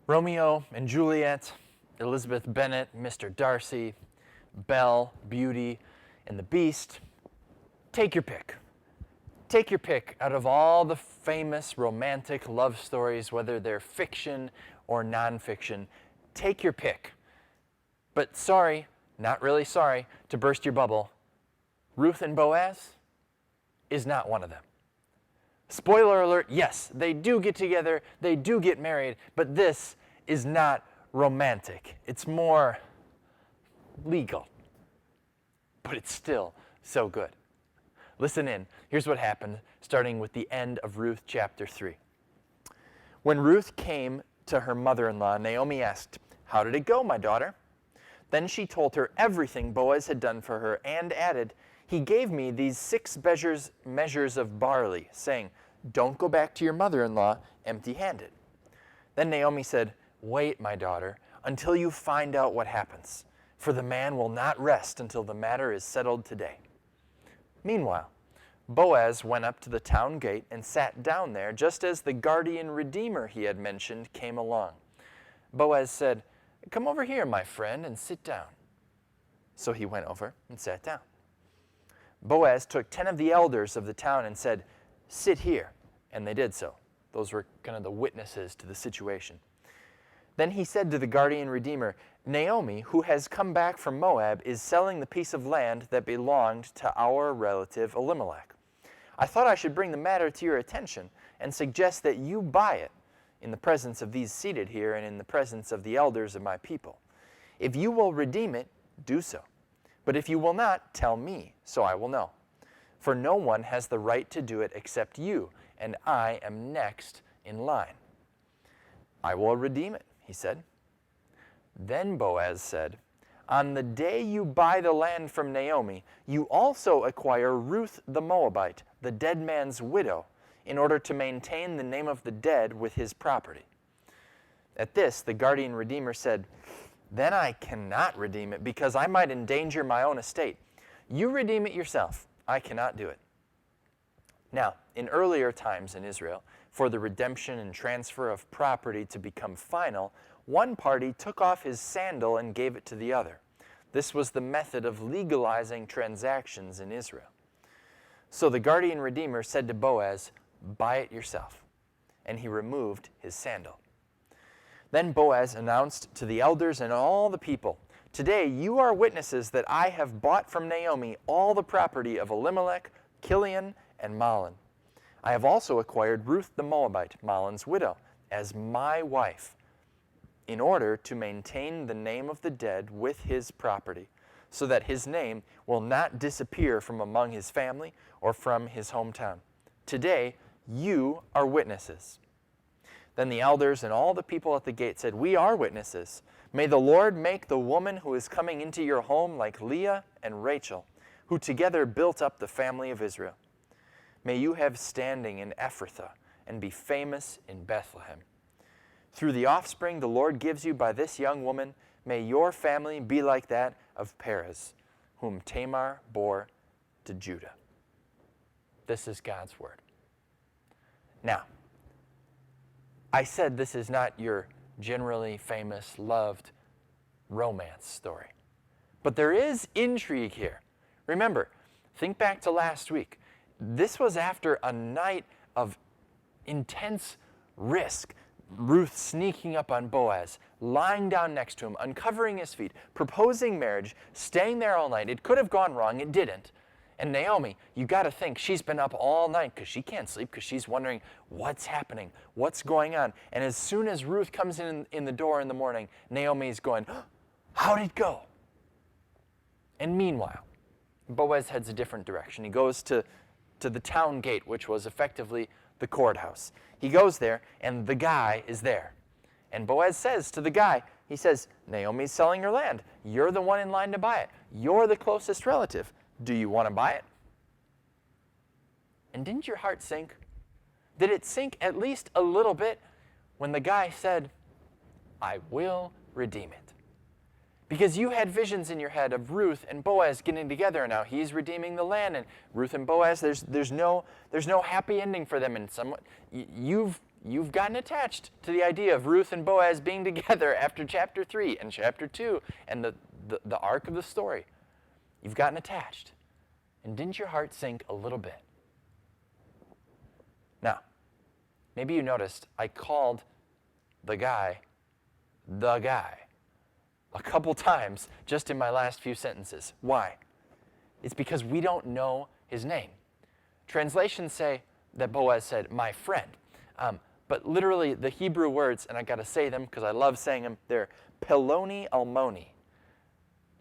Romeo and Juliet, Elizabeth Bennet, Mr. Darcy, Belle, Beauty, and the Beast. Take your pick. Take your pick out of all the famous romantic love stories, whether they're fiction or nonfiction. Take your pick. But sorry, not really sorry to burst your bubble, Ruth and Boaz is not one of them. Spoiler alert, yes, they do get together, they do get married, but this is not romantic. It's more legal. But it's still so good. Listen in. Here's what happened, starting with the end of Ruth chapter 3. When Ruth came to her mother-in-law, Naomi asked, "How did it go, my daughter?" Then she told her everything Boaz had done for her and added, "He gave me these 6 measures of barley, saying, 'Don't go back to your mother-in-law empty-handed.'" Then Naomi said, "Wait, my daughter, until you find out what happens, for the man will not rest until the matter is settled today." Meanwhile, Boaz went up to the town gate and sat down there just as the guardian redeemer he had mentioned came along. Boaz said, "Come over here, my friend, and sit down." So he went over and sat down. Boaz took 10 of the elders of the town and said, "Sit here," and they did so. Those were kind of the witnesses to the situation. Then he said to the guardian redeemer, "Naomi, who has come back from Moab, is selling the piece of land that belonged to our relative Elimelech. I thought I should bring the matter to your attention and suggest that you buy it in the presence of these seated here and in the presence of the elders of my people. If you will redeem it, do so. But if you will not, tell me, so I will know. For no one has the right to do it except you, and I am next in line." "I will redeem it," he said. Then Boaz said, "On the day you buy the land from Naomi, you also acquire Ruth the Moabite, the dead man's widow, in order to maintain the name of the dead with his property." At this, the guardian redeemer said, "Then I cannot redeem it, because I might endanger my own estate. You redeem it yourself. I cannot do it." Now, in earlier times in Israel, for the redemption and transfer of property to become final, one party took off his sandal and gave it to the other. This was the method of legalizing transactions in Israel. So the guardian redeemer said to Boaz, "Buy it yourself." And he removed his sandal. Then Boaz announced to the elders and all the people, "Today you are witnesses that I have bought from Naomi all the property of Elimelech, Kilion, and Mahlon. I have also acquired Ruth the Moabite, Mahlon's widow, as my wife, in order to maintain the name of the dead with his property, so that his name will not disappear from among his family or from his hometown. Today you are witnesses." Then the elders and all the people at the gate said, "We are witnesses. May the Lord make the woman who is coming into your home like Leah and Rachel, who together built up the family of Israel. May you have standing in Ephrathah and be famous in Bethlehem. Through the offspring the Lord gives you by this young woman, may your family be like that of Perez, whom Tamar bore to Judah." This is God's word. Now, I said this is not your generally famous, loved romance story. But there is intrigue here. Remember, think back to last week. This was after a night of intense risk. Ruth sneaking up on Boaz, lying down next to him, uncovering his feet, proposing marriage, staying there all night. It could have gone wrong. It didn't. And Naomi, you got to think, she's been up all night because she can't sleep because she's wondering what's happening, what's going on. And as soon as Ruth comes in the door in the morning, Naomi's going, "How'd it go?" And meanwhile, Boaz heads a different direction. He goes to the town gate, which was effectively the courthouse. He goes there, and the guy is there. And Boaz says to the guy, he says, "Naomi's selling her land. You're the one in line to buy it. You're the closest relative. Do you want to buy it?" And didn't your heart sink? Did it sink at least a little bit when the guy said, "I will redeem it"? Because you had visions in your head of Ruth and Boaz getting together, and now he's redeeming the land, and Ruth and Boaz, there's no happy ending for them. And you've you've gotten attached to the idea of Ruth and Boaz being together after chapter 3 and chapter 2 and the arc of the story. You've gotten attached. And didn't your heart sink a little bit? Now, maybe you noticed I called the guy a couple times just in my last few sentences. Why? It's because we don't know his name. Translations say that Boaz said, my friend. But literally the Hebrew words, and I got to say them because I love saying them, they're Peloni Almoni.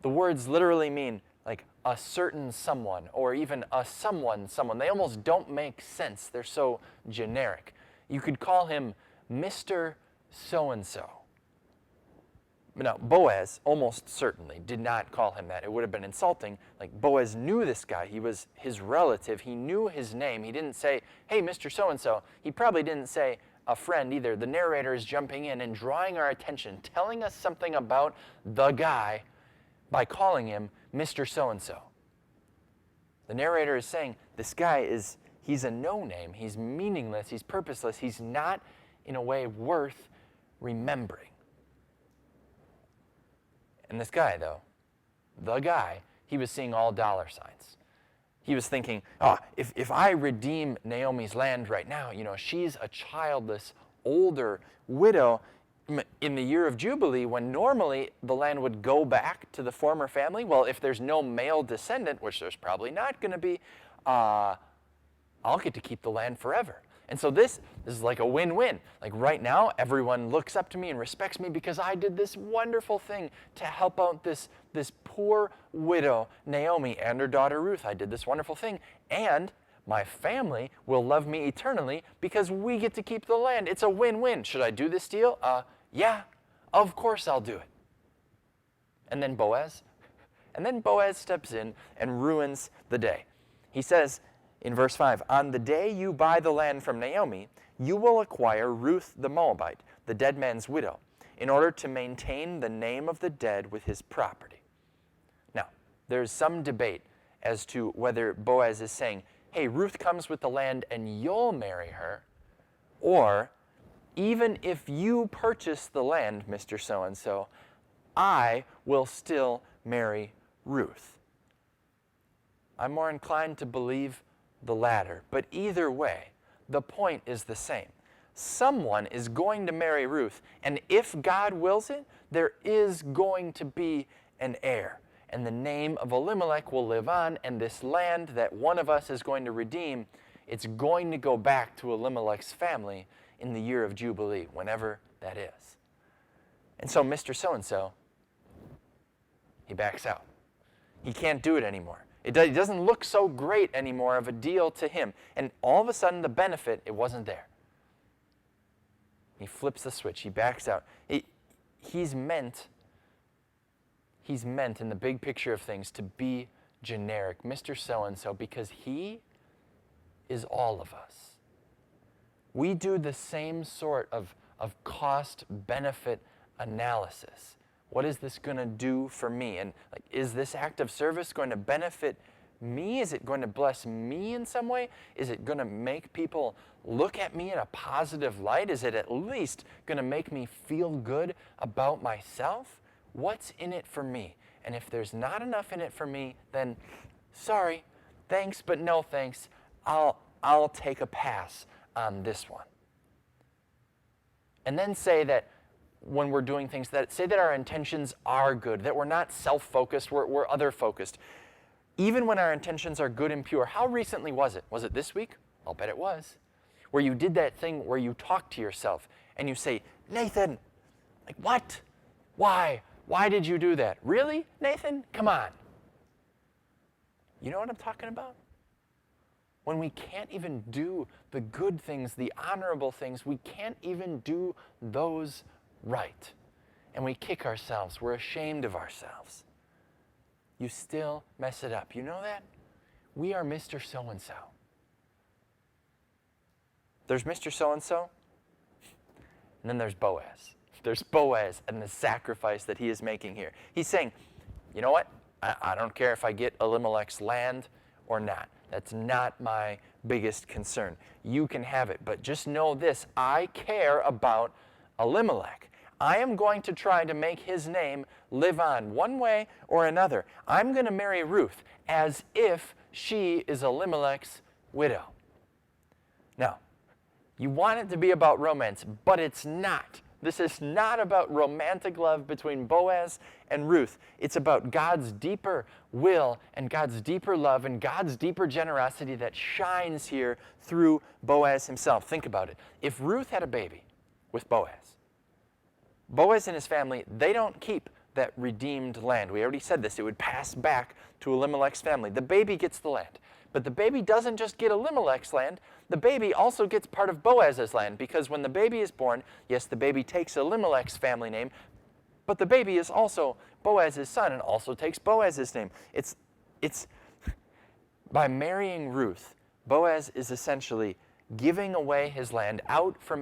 The words literally mean like a certain someone or even a someone. They almost don't make sense. They're so generic. You could call him Mr. So-and-so. Now, Boaz almost certainly did not call him that. It would have been insulting. Like, Boaz knew this guy. He was his relative. He knew his name. He didn't say, hey, Mr. So-and-so. He probably didn't say a friend either. The narrator is jumping in and drawing our attention, telling us something about the guy by calling him Mr. So-and-so. The narrator is saying, this guy he's a no-name. He's meaningless. He's purposeless. He's not, in a way, worth remembering. And this guy, though, the guy, he was seeing all dollar signs. He was thinking, if I redeem Naomi's land right now, she's a childless, older widow in the year of Jubilee when normally the land would go back to the former family. Well, if there's no male descendant, which there's probably not going to be, I'll get to keep the land forever. And so this is like a win-win. Like right now, everyone looks up to me and respects me because I did this wonderful thing to help out this poor widow, Naomi, and her daughter Ruth. I did this wonderful thing. And my family will love me eternally because we get to keep the land. It's a win-win. Should I do this deal? Yeah, of course I'll do it. And then Boaz steps in and ruins the day. He says, in verse 5, on the day you buy the land from Naomi, you will acquire Ruth the Moabite, the dead man's widow, in order to maintain the name of the dead with his property. Now, there's some debate as to whether Boaz is saying, hey, Ruth comes with the land and you'll marry her, or even if you purchase the land, Mr. So-and-so, I will still marry Ruth. I'm more inclined to believe the latter, but either way, the point is the same. Someone is going to marry Ruth, and if God wills it, there is going to be an heir, and the name of Elimelech will live on, and this land that one of us is going to redeem, it's going to go back to Elimelech's family in the year of Jubilee, whenever that is. And so Mr. So-and-so, he backs out. He can't do it anymore. It doesn't look so great anymore of a deal to him. And all of a sudden, the benefit, it wasn't there. He flips the switch. He backs out. He's meant in the big picture of things to be generic, Mr. So-and-so, because he is all of us. We do the same sort of cost-benefit analysis. What is this going to do for me? And is this act of service going to benefit me? Is it going to bless me in some way? Is it going to make people look at me in a positive light? Is it at least going to make me feel good about myself? What's in it for me? And if there's not enough in it for me, then sorry, thanks, but no thanks. I'll take a pass on this one. And then say that when we're doing things, say that our intentions are good, that we're not self-focused, we're other-focused. Even when our intentions are good and pure. How recently was it? Was it this week? I'll bet it was. Where you did that thing where you talk to yourself and you say, Nathan, what? Why? Why did you do that? Really, Nathan? Come on. You know what I'm talking about? When we can't even do the good things, the honorable things, we can't even do those right. And we kick ourselves. We're ashamed of ourselves. You still mess it up. You know that? We are Mr. So-and-so. There's Mr. So-and-so, and then there's Boaz. There's Boaz and the sacrifice that he is making here. He's saying, you know what? I don't care if I get Elimelech's land or not. That's not my biggest concern. You can have it, but just know this, I care about Elimelech. I am going to try to make his name live on one way or another. I'm going to marry Ruth as if she is Elimelech's widow. Now, you want it to be about romance, but it's not. This is not about romantic love between Boaz and Ruth. It's about God's deeper will and God's deeper love and God's deeper generosity that shines here through Boaz himself. Think about it. If Ruth had a baby with Boaz, Boaz and his family, they don't keep that redeemed land. We already said this. It would pass back to Elimelech's family. The baby gets the land. But the baby doesn't just get Elimelech's land. The baby also gets part of Boaz's land, because when the baby is born, yes, the baby takes Elimelech's family name, but the baby is also Boaz's son and also takes Boaz's name. It's by marrying Ruth, Boaz is essentially giving away his land out from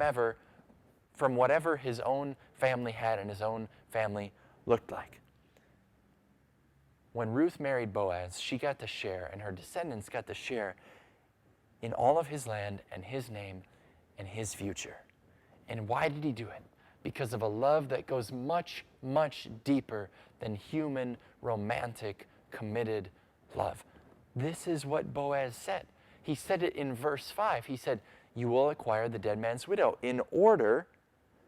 whatever his own family had and his own family looked like. When Ruth married Boaz, she got to share, and her descendants got to share in all of his land and his name and his future. And why did he do it? Because of a love that goes much, much deeper than human, romantic, committed love. This is what Boaz said. He said it in verse 5. He said, "You will acquire the dead man's widow in order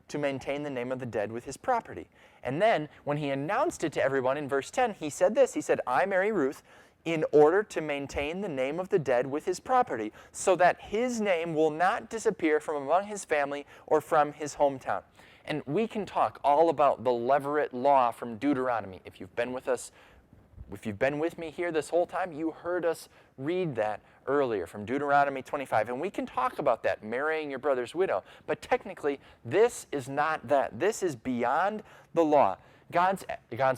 to maintain the name of the dead with his property." And then when he announced it to everyone in verse 10, he said this. He said, "I marry Ruth in order to maintain the name of the dead with his property, so that his name will not disappear from among his family or from his hometown." And we can talk all about the levirate law from Deuteronomy. If you've been with me here this whole time, you heard us read that earlier from Deuteronomy 25. And we can talk about that, marrying your brother's widow. But technically, this is not that. This is beyond the law. God's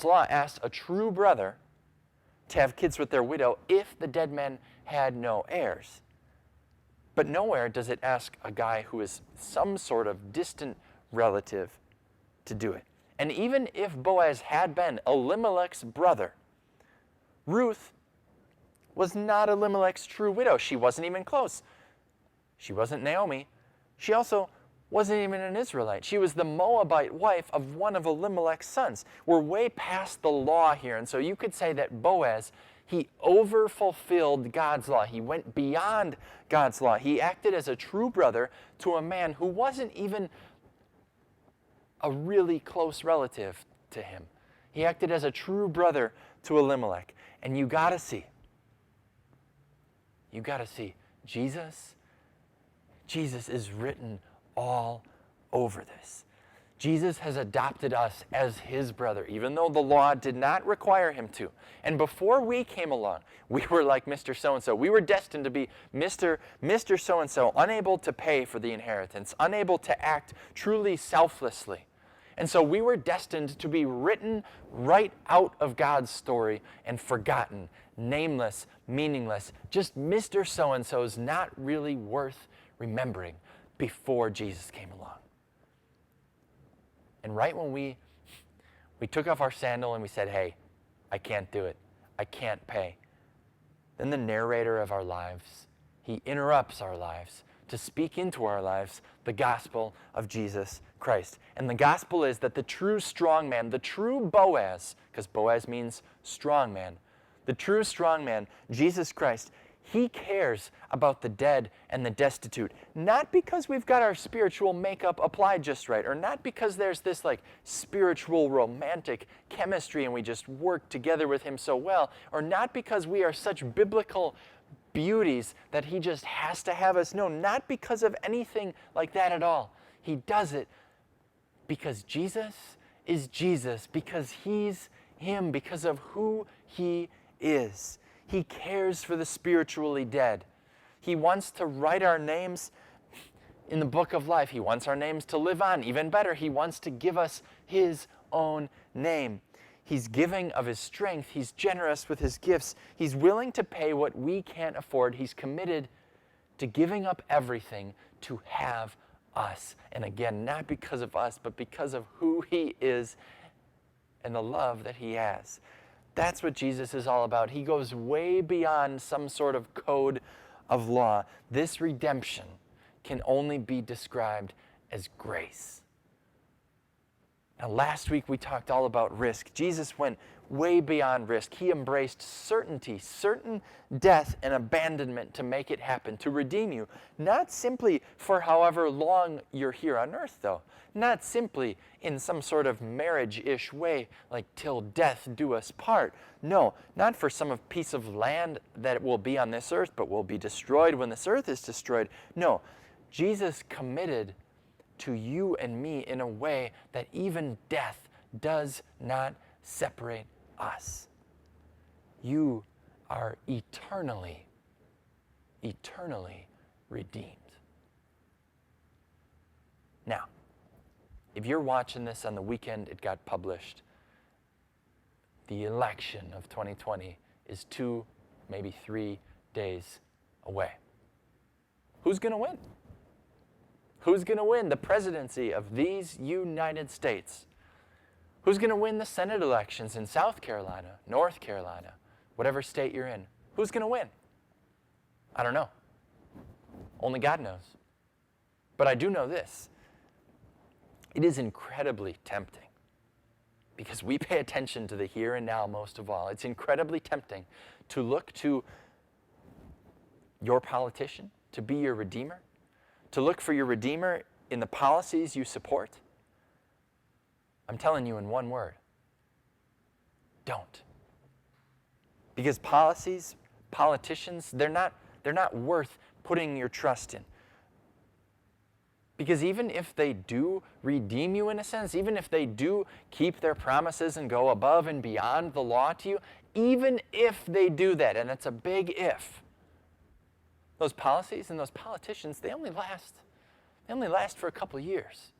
law asked a true brother to have kids with their widow if the dead man had no heirs. But nowhere does it ask a guy who is some sort of distant relative to do it. And even if Boaz had been Elimelech's brother, Ruth was not Elimelech's true widow. She wasn't even close. She wasn't Naomi. She also wasn't even an Israelite. She was the Moabite wife of one of Elimelech's sons. We're way past the law here, and so you could say that Boaz, he overfulfilled God's law. He went beyond God's law. He acted as a true brother to a man who wasn't even a really close relative to him. He acted as a true brother to Elimelech. And you got to see, Jesus is written all over this. Jesus has adopted us as his brother, even though the law did not require him to. And before we came along, we were like Mr. So-and-so. We were destined to be Mr. So-and-so, unable to pay for the inheritance, unable to act truly selflessly. And so we were destined to be written right out of God's story and forgotten, nameless, meaningless, just Mr. So-and-so's not really worth remembering before Jesus came along. And right when we took off our sandal and we said, "Hey, I can't do it. I can't pay," then the narrator of our lives, he interrupts our lives to speak into our lives the gospel of Jesus Christ. And the gospel is that the true strong man, the true Boaz, because Boaz means strong man, the true strong man, Jesus Christ, he cares about the dead and the destitute, not because we've got our spiritual makeup applied just right, or not because there's this like spiritual romantic chemistry and we just work together with him so well, or not because we are such biblical beauties that he just has to have us. No, not because of anything like that at all. He does it because Jesus is Jesus, because he's him, because of who he is. He cares for the spiritually dead. He wants to write our names in the book of life. He wants our names to live on. Even better, he wants to give us his own name. He's giving of his strength. He's generous with his gifts. He's willing to pay what we can't afford. He's committed to giving up everything to have us. And again, not because of us, but because of who he is and the love that he has. That's what Jesus is all about. He goes way beyond some sort of code of law. This redemption can only be described as grace. Now, last week we talked all about risk. Jesus went way beyond risk. He embraced certainty, certain death and abandonment to make it happen, to redeem you. Not simply for however long you're here on earth, though. Not simply in some sort of marriage-ish way, like till death do us part. No, not for some piece of land that will be on this earth, but will be destroyed when this earth is destroyed. No, Jesus committed to you and me in a way that even death does not separate us. You are eternally redeemed. Now, if you're watching this on the weekend it got published, the election of 2020 is 2, maybe 3 days away. Who's going to win? Who's going to win the presidency of these United States? Who's going to win the Senate elections in South Carolina, North Carolina, whatever state you're in? Who's going to win? I don't know. Only God knows. But I do know this. It is incredibly tempting because we pay attention to the here and now most of all. It's incredibly tempting to look to your politician to be your redeemer, to look for your redeemer in the policies you support. I'm telling you in one word, don't. Because policies, politicians, they're not worth putting your trust in. Because even if they do redeem you in a sense, even if they do keep their promises and go above and beyond the law to you, even if they do that, and it's a big if, those policies and those politicians, they only last for a couple of years.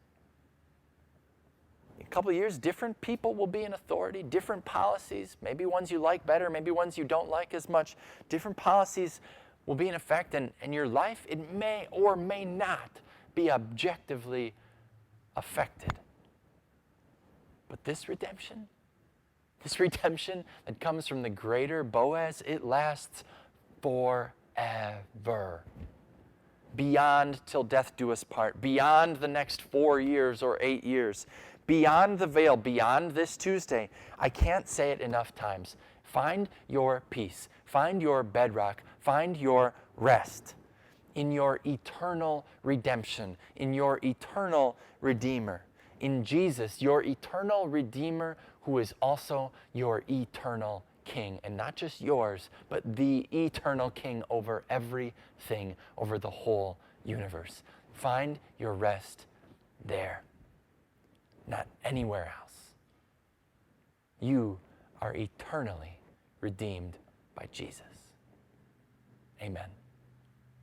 In a couple of years, different people will be in authority, different policies, maybe ones you like better, maybe ones you don't like as much. Different policies will be in effect, and your life, it may or may not be objectively affected. But this redemption that comes from the greater Boaz, it lasts forever. Beyond till death do us part, beyond the next 4 years or 8 years, beyond the veil, beyond this Tuesday. I can't say it enough times. Find your peace, find your bedrock, find your rest in your eternal redemption, in your eternal Redeemer, in Jesus, your eternal Redeemer, who is also your eternal King, and not just yours, but the eternal King over everything, over the whole universe. Find your rest there, not anywhere else. You are eternally redeemed by Jesus. Amen.